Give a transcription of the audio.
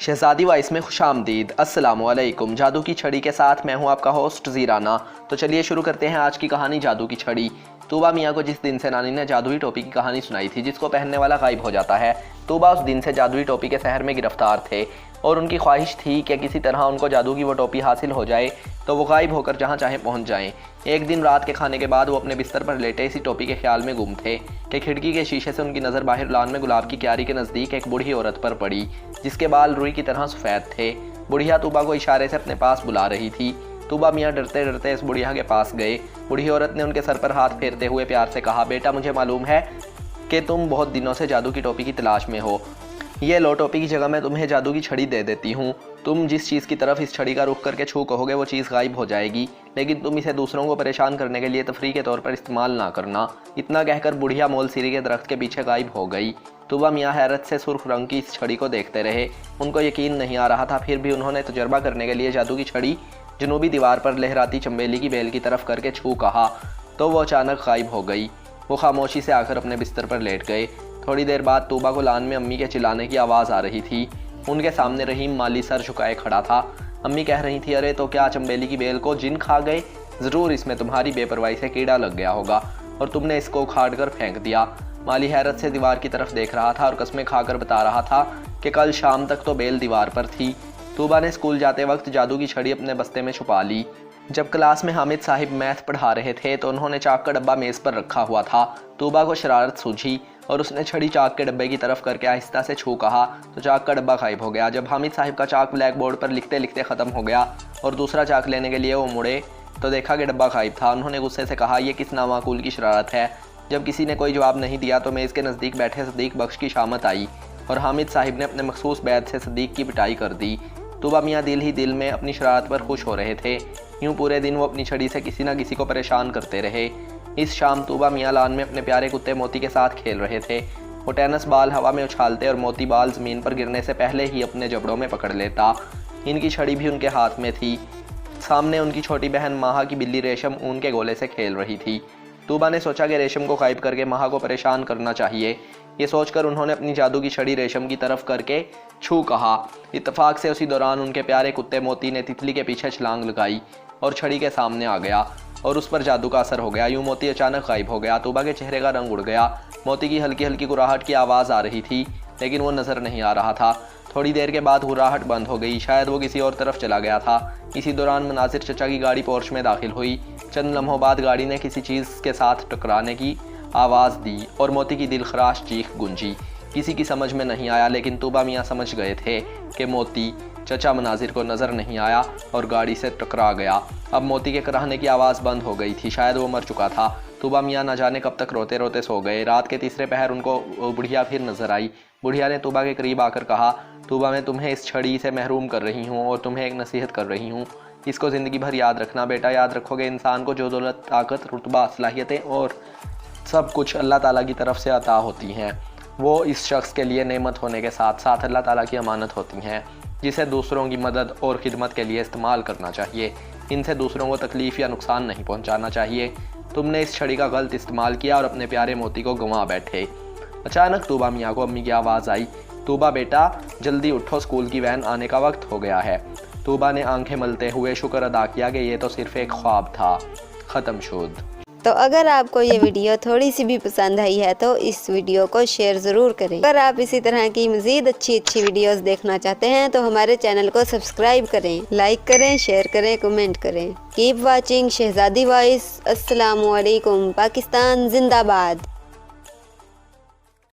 शहजादी voice में खुशामदीद। अस्सलामुअलैकुम। जादू की छड़ी के साथ मैं हूं आपका होस्ट ज़ीराना। तो चलिए शुरू करते हैं आज की कहानी जादू की छड़ी। तूबा मियाँ को जिस दिन से नानी ने जादुई टोपी की कहानी सुनाई थी जिसको पहनने वाला गायब हो जाता है, तूबा उस दिन से जादुई टोपी के शहर में गिरफ्तार थे और उनकी ख्वाहिश थी कि किसी तरह उनको जादू की वो टोपी हासिल हो जाए तो वो गायब होकर जहाँ चाहे पहुँच जाएं। एक दिन रात के खाने के बाद वो अपने बिस्तर पर लेटे इसी टोपी के ख्याल में गुम थे कि खिड़की के शीशे से उनकी नज़र बाहर लान में गुलाब की क्यारी के नज़दीक एक बूढ़ी औरत पर पड़ी जिसके बाल रुई की तरह सफ़ेद थे। बुढ़िया तूबा को इशारे से अपने पास बुला रही थी। तूबा मियाँ डरते डरते इस बुढ़िया के पास गए। बूढ़ी औरत ने उनके सर पर हाथ फेरते हुए प्यार से कहा, बेटा मुझे मालूम है कि तुम बहुत दिनों से जादू की टोपी की तलाश में हो। ये लो, टोपी की जगह मैं तुम्हें जादू की छड़ी दे देती हूँ। तुम जिस चीज़ की तरफ इस छड़ी का रुख करके छू कहोगे वो चीज़ गायब हो जाएगी, लेकिन तुम इसे दूसरों को परेशान करने के लिए तफरी के तौर पर इस्तेमाल ना करना। इतना कहकर बुढ़िया मोल सीरी के दरख्त के पीछे गायब हो गई। तूबा मियाँ हैरत से सुर्ख रंग की इस छड़ी को देखते रहे। उनको यकीन नहीं आ रहा था, फिर भी उन्होंने तजर्बा करने के लिए जादू की छड़ी जनूबी दीवार पर लहराती चंबेली की बेल की तरफ करके छू कहा तो वो अचानक गायब हो गई। वो खामोशी से आकर अपने बिस्तर पर लेट गए। थोड़ी देर बाद तूबा को लान में अम्मी के चिल्लाने की आवाज़ आ रही थी। उनके सामने रहीम माली सर झुकाए खड़ा था। अम्मी कह रही थी, अरे तो क्या चंबेली की बेल को जिन खा गए? ज़रूर इसमें तुम्हारी बेपरवाही से कीड़ा लग गया होगा और तुमने इसको उखाड़ कर फेंक दिया। माली हैरत से दीवार की तरफ देख रहा था और कस्में खाकर बता रहा था कि कल शाम तक तो बेल दीवार पर थी। तूबा ने स्कूल जाते वक्त जादू की छड़ी अपने बस्ते में छुपा ली। जब क्लास में हामिद साहिब मैथ पढ़ा रहे थे तो उन्होंने चाक का डब्बा मेज़ पर रखा हुआ था। तूबा को शरारत सूझी और उसने छड़ी चाक के डब्बे की तरफ करके आहिस्ता से छू कहा तो चाक का डब्बा गायब हो गया। जब हामिद साहिब का चाक ब्लैक बोर्ड पर लिखते लिखते ख़त्म हो गया और दूसरा चाक लेने के लिए वो मुड़े तो देखा कि डब्बा गायब था। उन्होंने गुस्से से कहा, यह किस नामाकूल की शरारत है। जब किसी ने कोई जवाब नहीं दिया तो मेज़ के नज़दीक बैठे सदीक बख्श की शामत आई और हामिद साहिब ने अपने मखसूस बैत से सदीक की पिटाई कर दी। तूबा मियाँ दिल ही दिल में अपनी शरारत पर खुश हो रहे थे। यूँ पूरे दिन वो अपनी छड़ी से किसी न किसी को परेशान करते रहे। इस शाम तूबा मियाँ लान में अपने प्यारे कुत्ते मोती के साथ खेल रहे थे। वो टेनिस बाल हवा में उछालते और मोती बाल ज़मीन पर गिरने से पहले ही अपने जबड़ों में पकड़ लेता। इनकी छड़ी भी उनके हाथ में थी। सामने उनकी छोटी बहन माहा की बिल्ली रेशम ऊन के गोले से खेल रही थी। तूबा ने सोचा कि रेशम को गायब करके माहा को परेशान करना चाहिए। ये सोचकर उन्होंने अपनी जादू की छड़ी रेशम की तरफ करके छू कहा। इत्तेफाक से उसी दौरान उनके प्यारे कुत्ते मोती ने तितली के पीछे छलांग लगाई और छड़ी के सामने आ गया और उस पर जादू का असर हो गया। यूँ मोती अचानक गायब हो गया। तूबा के चेहरे का रंग उड़ गया। मोती की हल्की हल्की गुर्राहट की आवाज़ आ रही थी लेकिन वो नज़र नहीं आ रहा था। थोड़ी देर के बाद गुर्राहट बंद हो गई। शायद वो किसी और तरफ चला गया था। इसी दौरान मनासिर चचा की गाड़ी पोर्च में दाखिल हुई। चंद लम्हों बाद गाड़ी ने किसी चीज़ के साथ टकराने की आवाज़ दी और मोती की दिलखराश चीख गूंजी। किसी की समझ में नहीं आया लेकिन तूबा मियाँ समझ गए थे कि मोती चचा मनाजिर को नज़र नहीं आया और गाड़ी से टकरा गया। अब मोती के कराहने की आवाज़ बंद हो गई थी। शायद वो मर चुका था। तूबा मियाँ न जाने कब तक रोते रोते सो गए। रात के तीसरे पहर उनको बुढ़िया फिर नज़र आई। बुढ़िया ने तूबा के करीब आकर कहा, तूबा मैं तुम्हें इस छड़ी से महरूम कर रही हूँ और तुम्हें एक नसीहत कर रही हूँ। इसको ज़िंदगी भर याद रखना बेटा। याद रखोगे इंसान को जो दौलत, ताकत, रुतबा, सलाहियतें और सब कुछ अल्लाह ताला की तरफ से अता होती हैं, वो इस शख्स के लिए नेमत होने के साथ साथ अल्लाह ताला की अमानत होती हैं जिसे दूसरों की मदद और खिदमत के लिए इस्तेमाल करना चाहिए। इनसे दूसरों को तकलीफ़ या नुकसान नहीं पहुंचाना चाहिए। तुमने इस छड़ी का गलत इस्तेमाल किया और अपने प्यारे मोती को गंवा बैठे। अचानक तूबा मियाँ को अम्मी की आवाज़ आई, तूबा बेटा जल्दी उठो, स्कूल की वैन आने का वक्त हो गया है। तूबा ने आंखें मलते हुए शुक्र अदा किया कि ये तो सिर्फ़ एक ख्वाब था। ख़त्म शुद। तो अगर आपको ये वीडियो थोड़ी सी भी पसंद आई है तो इस वीडियो को शेयर ज़रूर करें। अगर आप इसी तरह की मज़ीद अच्छी वीडियोस देखना चाहते हैं तो हमारे चैनल को सब्सक्राइब करें, लाइक करें, शेयर करें, कमेंट करें। कीप वाचिंग शहजादी वॉइस। अस्सलामुअलैकुम। पाकिस्तान जिंदाबाद।